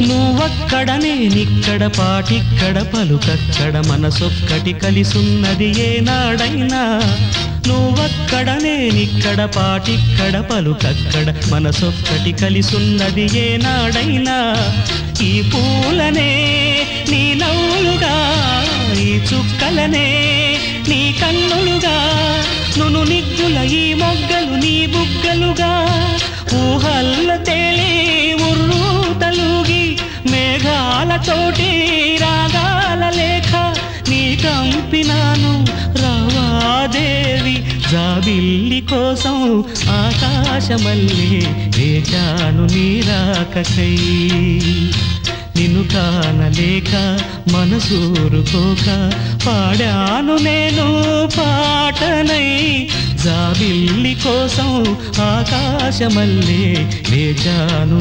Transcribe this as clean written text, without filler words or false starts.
నువ్వక్కడ నేనిక్కడ పాటిక్కడ పలుకక్కడ మనసొక్కటి కలిసున్నది ఏనాడైనా నువ్వక్కడ నేనిక్కడ పాటిక్కడ పలుకక్కడ మనసొక్కటి కలిసున్నది ఏనాడైనా ఈ పూలనే నీ నవ్వులుగా ఈ చుక్కలనే నీ కన్నులుగా నును నిగ్గుల ఈ మొగ్గలు నీ బుగ్గలుగా ఊహల్ల తేలే ఉర్రూ తలుగి మేఘాలతోటి రాగాల లేఖ నీ కంపినాను రావాదేవి జాబిల్లి కోసం ఆకాశమల్లే వేచాను నీరాకకై నిన్ను కానలేక మనసూరుకోక పాడాను నేను పాటనై జాబిల్లి కోసం ఆకాశమల్లే వేచాను